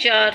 4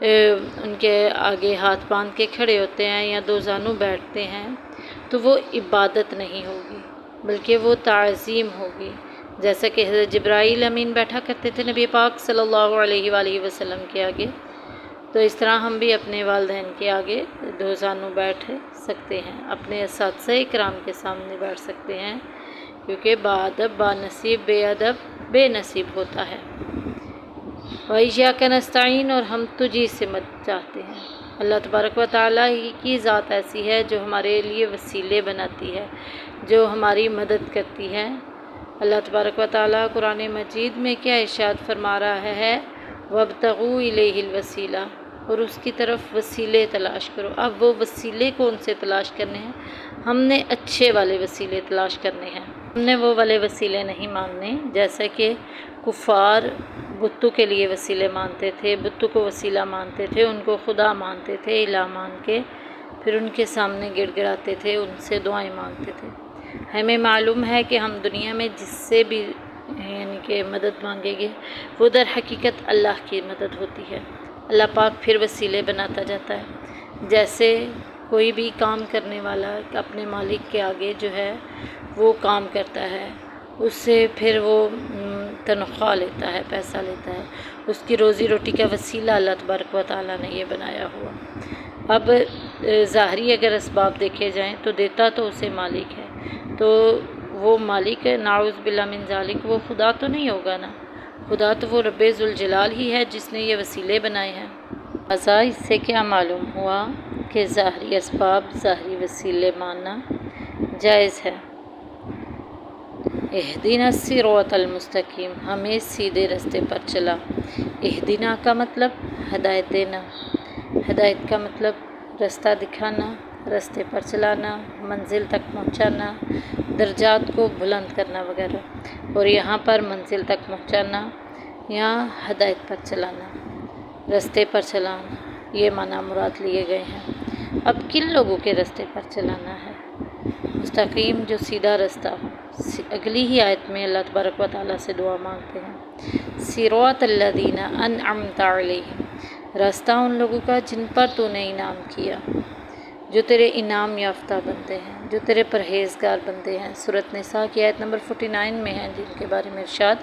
ان کے آگے ہاتھ باندھ کے کھڑے ہوتے ہیں یا دو زانو بیٹھتے ہیں تو وہ عبادت نہیں ہوگی بلکہ وہ تعظیم ہوگی، جیسا کہ حضرت جبرائیل امین بیٹھا کرتے تھے نبی پاک صلی اللہ علیہ وآلہ وسلم کے آگے، تو اس طرح ہم بھی اپنے والدین کے آگے دو زانو بیٹھ سکتے ہیں، اپنے اساتذہ کرام کے سامنے بیٹھ سکتے ہیں، کیونکہ باادب بانصیب، بے ادب بے نصیب ہوتا ہے۔ وَإِيَّاكَ نَسْتَعِينُ، اور ہم تجھی سے مدد چاہتے ہیں۔ اللہ تبارک و تعالیٰ ہی کی ذات ایسی ہے جو ہمارے لیے وسیلے بناتی ہے، جو ہماری مدد کرتی ہے۔ اللہ تبارک و تعالیٰ قرآن مجید میں کیا ارشاد فرما رہا ہے، وَابْتَغُوا إِلَيْهِ الْوَسِيلَةَ، اور اس کی طرف وسیلے تلاش کرو۔ اب وہ وسیلے کون سے تلاش کرنے ہیں؟ ہم نے اچھے والے وسیلے تلاش کرنے ہیں، ہم نے وہ والے وسیلے نہیں ماننے جیسا کہ کفار بتوں کے لیے وسیلے مانتے تھے، بتوں کو وسیلہ مانتے تھے، ان کو خدا مانتے تھے، الہ مان کے پھر ان کے سامنے گڑ گڑاتے تھے، ان سے دعائیں مانگتے تھے۔ ہمیں معلوم ہے کہ ہم دنیا میں جس سے بھی یعنی کہ مدد مانگیں گے وہ در حقیقت اللہ کی مدد ہوتی ہے۔ اللہ پاک پھر وسیلے بناتا جاتا ہے، جیسے کوئی بھی کام کرنے والا اپنے مالک کے آگے جو ہے وہ کام کرتا ہے، اس سے پھر وہ تنخواہ لیتا ہے، پیسہ لیتا ہے، اس کی روزی روٹی کا وسیلہ اللہ تبارک و تعالیٰ نے یہ بنایا ہوا۔ اب ظاہری اگر اسباب دیکھے جائیں تو دیتا تو اسے مالک ہے، تو وہ مالک نعوذ باللہ من ذالک وہ خدا تو نہیں ہوگا نا، خدا تو وہ رب ذوالجلال ہی ہے جس نے یہ وسیلے بنائے ہیں۔ لہٰذا اس سے کیا معلوم ہوا کہ ظاہری اسباب، ظاہری وسیلے ماننا جائز ہے۔ اہدنا الصراط المستقیم، ہمیں سیدھے راستے پر چلا۔ اہدنا کا مطلب ہدایت دینا، ہدایت کا مطلب راستہ دکھانا، راستے پر چلانا، منزل تک پہنچانا، درجات کو بلند کرنا وغیرہ، اور یہاں پر منزل تک پہنچانا یا ہدایت پر چلانا، راستے پر چلانا، یہ معنی مراد لیے گئے ہیں۔ اب کن لوگوں کے راستے پر چلانا ہے؟ مستقیم جو سیدھا راستہ ہو۔ اگلی ہی آیت میں اللہ تبارک و تعالیٰ سے دعا مانگتے ہیں، صراط الذین انعمت علیہم، راستہ ان لوگوں کا جن پر تو نے انعام کیا، جو تیرے انعام یافتہ بندے ہیں، جو تیرے پرہیزگار بندے ہیں۔ سورۃ نساء کی آیت نمبر 49 میں ہیں، جن کے بارے میں ارشاد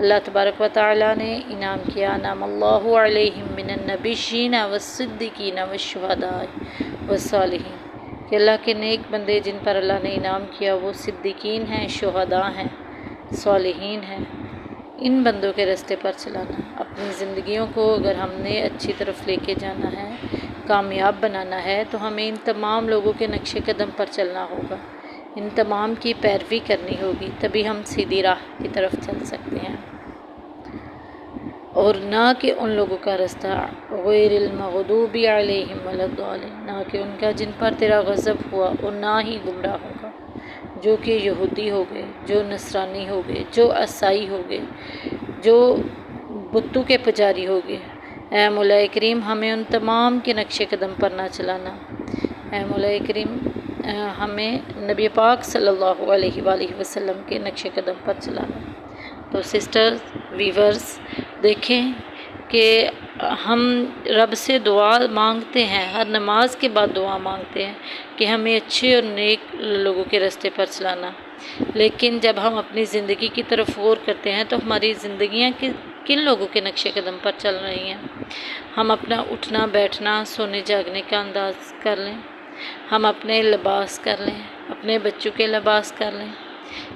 اللہ تبارک و تعالیٰ نے انعام کیا، انعم اللہ علیہم من النبیین والصدیقین والشہداء والصالحین، کہ اللہ کے نیک بندے جن پر اللہ نے انعام کیا وہ صدیقین ہیں، شہداء ہیں، صالحین ہیں۔ ان بندوں کے راستے پر چلانا، اپنی زندگیوں کو اگر ہم نے اچھی طرف لے کے جانا ہے، کامیاب بنانا ہے، تو ہمیں ان تمام لوگوں کے نقش قدم پر چلنا ہوگا، ان تمام کی پیروی کرنی ہوگی، تبھی ہم سیدھی راہ کی طرف چل سکتے ہیں، اور نہ کہ ان لوگوں کا راستہ غیر المغضوب علیہم ولا الضالین، نہ کہ ان کا جن پر تیرا غضب ہوا، اور نہ ہی گمراہوں کا، جو کہ یہودی ہو گئے، جو نصرانی ہو گئے، جو عیسائی ہو گئے، جو بتوں کے پجاری ہو گئے۔ اے مولا کریم ہمیں ان تمام کے نقش قدم پر نہ چلانا، اے مولا کریم ہمیں نبی پاک صلی اللہ علیہ وآلہ وسلم کے نقش قدم پر چلانا۔ تو سسٹرز، ویورز، دیکھیں کہ ہم رب سے دعا مانگتے ہیں، ہر نماز کے بعد دعا مانگتے ہیں کہ ہمیں اچھے اور نیک لوگوں کے راستے پر چلانا، لیکن جب ہم اپنی زندگی کی طرف غور کرتے ہیں تو ہماری زندگیاں کن لوگوں کے نقش قدم پر چل رہی ہیں؟ ہم اپنا اٹھنا بیٹھنا، سونے جاگنے کا انداز کر لیں، ہم اپنے لباس کر لیں، اپنے بچوں کے لباس کر لیں،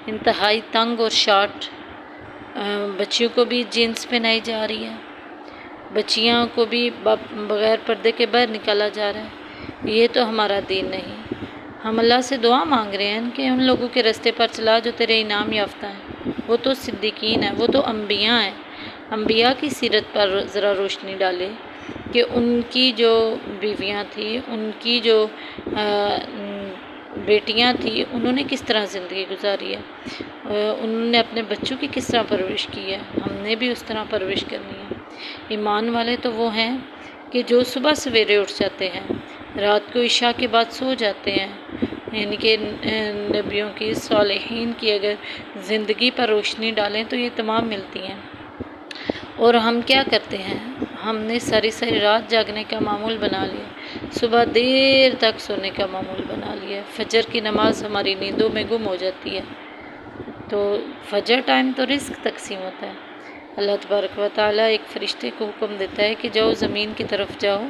انتہائی تنگ اور شارٹ، بچیوں کو بھی جینس پہنائی جا رہی ہے، بچیاں کو بھی بغیر پردے کے باہر نکالا جا رہا ہے۔ یہ تو ہمارا دین نہیں۔ ہم اللہ سے دعا مانگ رہے ہیں کہ ان لوگوں کے راستے پر چلا جو تیرے انعام یافتہ ہیں، وہ تو صدیقین ہیں، وہ تو انبیاء ہیں۔ انبیاء کی سیرت پر ذرا روشنی ڈالے کہ ان کی جو بیویاں تھیں، ان کی جو بیٹیاں تھیں، انہوں نے کس طرح زندگی گزاری ہے، انہوں نے اپنے بچوں کی کس طرح پرورش کی ہے، ہم نے بھی اس طرح پرورش کرنی ہے۔ ایمان والے تو وہ ہیں کہ جو صبح سویرے اٹھ جاتے ہیں، رات کو عشاء کے بعد سو جاتے ہیں، یعنی کہ نبیوں کی، صالحین کی اگر زندگی پر روشنی ڈالیں تو یہ تمام ملتی ہیں۔ اور ہم کیا کرتے ہیں؟ ہم نے ساری ساری رات جاگنے کا معمول بنا لیا، صبح دیر تک سونے کا معمول بنا لیا، فجر کی نماز ہماری نیندوں میں گم ہو جاتی ہے۔ تو فجر ٹائم تو رزق تقسیم ہوتا ہے۔ اللہ تبارک و تعالیٰ ایک فرشتے کو حکم دیتا ہے کہ جاؤ زمین کی طرف جاؤ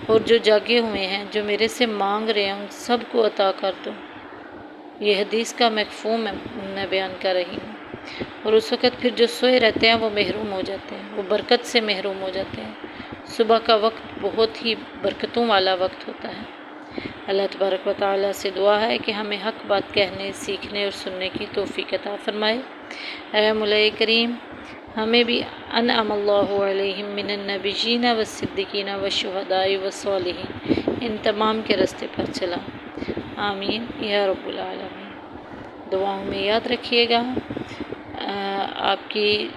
اور جو جاگے ہوئے ہیں، جو میرے سے مانگ رہے ہیں، ان سب کو عطا کر دو۔ یہ حدیث کا مفہوم میں بیان کر رہی ہوں۔ اور اس وقت پھر جو سوئے رہتے ہیں وہ محروم ہو جاتے ہیں، وہ برکت سے محروم ہو جاتے ہیں۔ صبح کا وقت بہت ہی برکتوں والا وقت ہوتا ہے۔ اللہ تبارک و تعالیٰ سے دعا ہے کہ ہمیں حق بات کہنے، سیکھنے اور سننے کی توفیق عطا فرمائے۔ اے مولا کریم، ہمیں بھی انعم اللہ علیہم من النبیین والصدیقین والشہداء والصالحین، ان تمام کے راستے پر چلا۔ آمین یا رب العالمین۔ دعاؤں میں یاد رکھیے گا۔ آپ کی